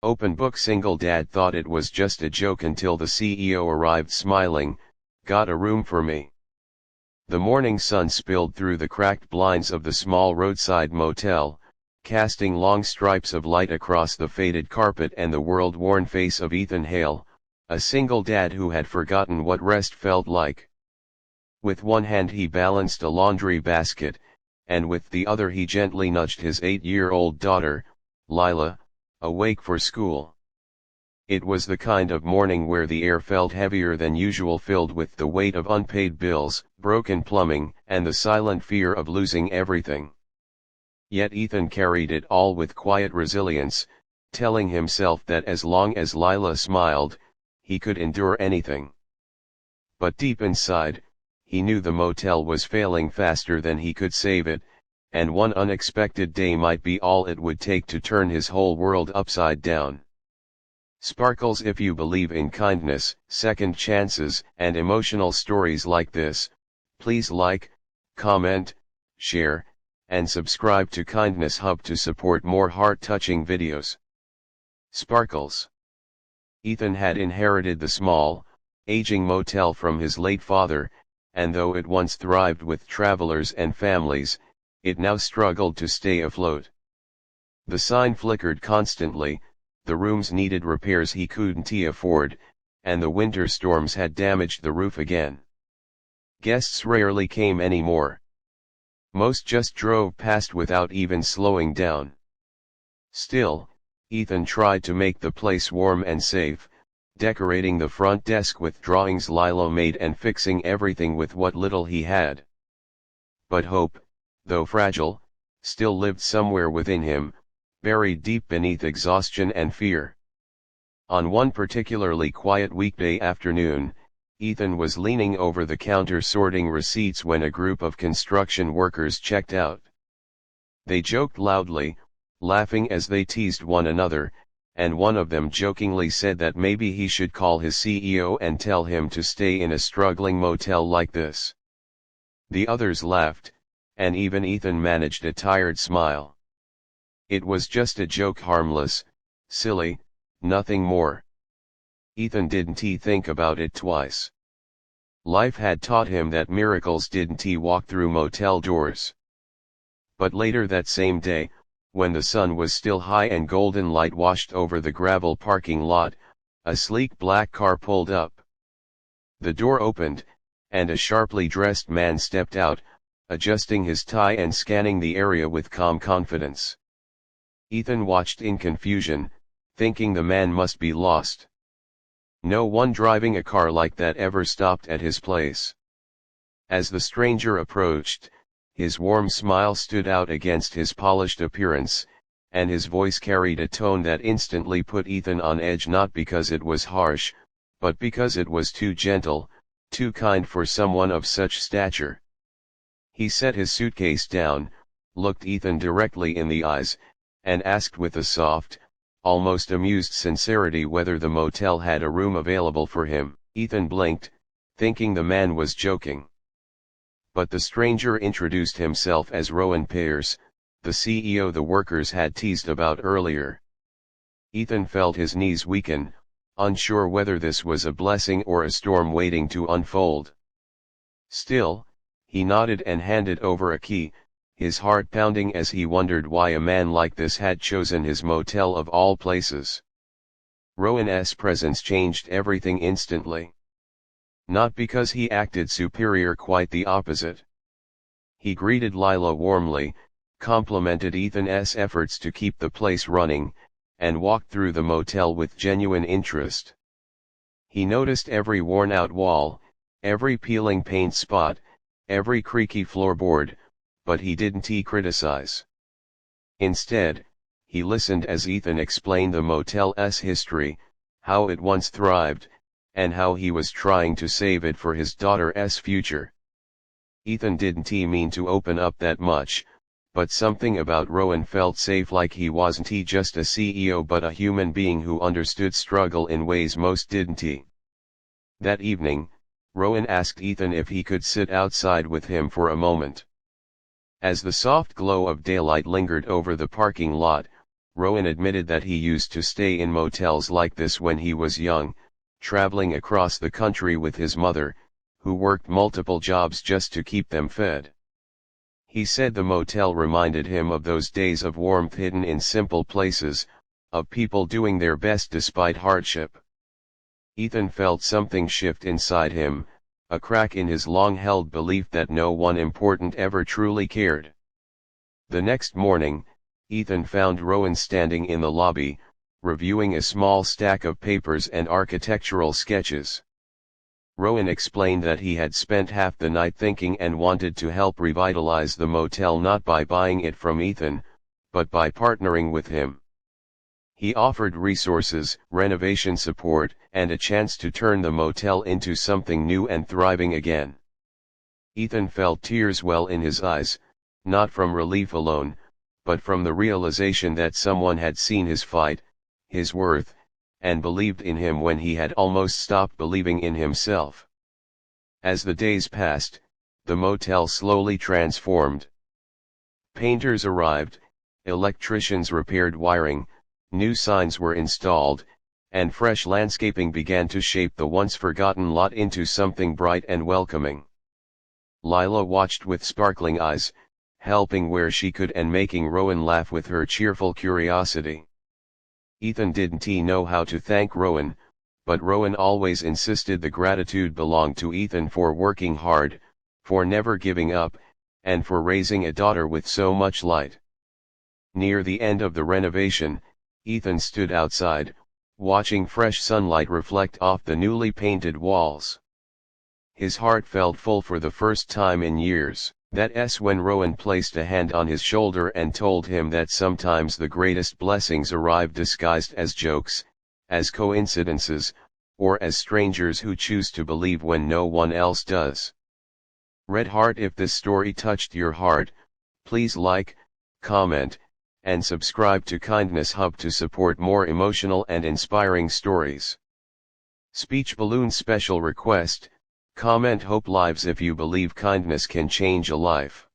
Open book. Single dad thought it was just a joke until the CEO arrived smiling, "Got a room for me?" The morning sun spilled through the cracked blinds of the small roadside motel, casting long stripes of light across the faded carpet and the world-worn face of Ethan Hale, a single dad who had forgotten what rest felt like. With one hand he balanced a laundry basket, and with the other he gently nudged his 8-year-old daughter, Lila, awake for school. It was the kind of morning where the air felt heavier than usual, filled with the weight of unpaid bills, broken plumbing, and the silent fear of losing everything. Yet Ethan carried it all with quiet resilience, telling himself that as long as Lila smiled, he could endure anything. But deep inside, he knew the motel was failing faster than he could save it, and one unexpected day might be all it would take to turn his whole world upside down. Sparkles, if you believe in kindness, second chances, and emotional stories like this, please like, comment, share, and subscribe to Kindness Hub to support more heart-touching videos. Sparkles. Ethan had inherited the small, aging motel from his late father, and though it once thrived with travelers and families, it now struggled to stay afloat. The sign flickered constantly, the rooms needed repairs he couldn't afford, and the winter storms had damaged the roof again. Guests rarely came anymore. Most just drove past without even slowing down. Still, Ethan tried to make the place warm and safe, decorating the front desk with drawings Lila made and fixing everything with what little he had. But hope, though fragile, still lived somewhere within him, buried deep beneath exhaustion and fear. On one particularly quiet weekday afternoon, Ethan was leaning over the counter sorting receipts when a group of construction workers checked out. They joked loudly, laughing as they teased one another, and one of them jokingly said that maybe he should call his CEO and tell him to stay in a struggling motel like this. The others laughed, and even Ethan managed a tired smile. It was just a joke, harmless, silly, nothing more. Ethan didn't think about it twice. Life had taught him that miracles didn't walk through motel doors. But later that same day, when the sun was still high and golden light washed over the gravel parking lot, a sleek black car pulled up. The door opened, and a sharply dressed man stepped out, adjusting his tie and scanning the area with calm confidence. Ethan watched in confusion, thinking the man must be lost. No one driving a car like that ever stopped at his place. As the stranger approached, his warm smile stood out against his polished appearance, and his voice carried a tone that instantly put Ethan on edge, not because it was harsh, but because it was too gentle, too kind for someone of such stature. He set his suitcase down, looked Ethan directly in the eyes, and asked with a soft, almost amused sincerity whether the motel had a room available for him. Ethan blinked, thinking the man was joking. But the stranger introduced himself as Rowan Pearce, the CEO the workers had teased about earlier. Ethan felt his knees weaken, unsure whether this was a blessing or a storm waiting to unfold. Still, he nodded and handed over a key, his heart pounding as he wondered why a man like this had chosen his motel of all places. Rowan's presence changed everything instantly. Not because he acted superior, quite the opposite. He greeted Lila warmly, complimented Ethan's efforts to keep the place running, and walked through the motel with genuine interest. He noticed every worn-out wall, every peeling paint spot, every creaky floorboard, but he didn't criticize. Instead, he listened as Ethan explained the motel's history, how it once thrived, and how he was trying to save it for his daughter's future. Ethan didn't mean to open up that much, but something about Rowan felt safe, like he wasn't just a CEO but a human being who understood struggle in ways most didn't. That evening, Rowan asked Ethan if he could sit outside with him for a moment. As the soft glow of daylight lingered over the parking lot, Rowan admitted that he used to stay in motels like this when he was young, traveling across the country with his mother, who worked multiple jobs just to keep them fed. He said the motel reminded him of those days of warmth hidden in simple places, of people doing their best despite hardship. Ethan felt something shift inside him, a crack in his long-held belief that no one important ever truly cared. The next morning, Ethan found Rowan standing in the lobby, reviewing a small stack of papers and architectural sketches. Rowan explained that he had spent half the night thinking and wanted to help revitalize the motel not by buying it from Ethan, but by partnering with him. He offered resources, renovation support, and a chance to turn the motel into something new and thriving again. Ethan felt tears well in his eyes, not from relief alone, but from the realization that someone had seen his fight, his worth, and believed in him when he had almost stopped believing in himself. As the days passed, the motel slowly transformed. Painters arrived, electricians repaired wiring, new signs were installed, and fresh landscaping began to shape the once forgotten lot into something bright and welcoming. Lila watched with sparkling eyes, helping where she could and making Rowan laugh with her cheerful curiosity. Ethan didn't know how to thank Rowan, but Rowan always insisted the gratitude belonged to Ethan for working hard, for never giving up, and for raising a daughter with so much light. Near the end of the renovation, Ethan stood outside, watching fresh sunlight reflect off the newly painted walls. His heart felt full for the first time in years. That's when Rowan placed a hand on his shoulder and told him that sometimes the greatest blessings arrive disguised as jokes, as coincidences, or as strangers who choose to believe when no one else does. Red Heart, if this story touched your heart, please like, comment, and subscribe to Kindness Hub to support more emotional and inspiring stories. Speech Balloon special request: comment hope lives if you believe kindness can change a life.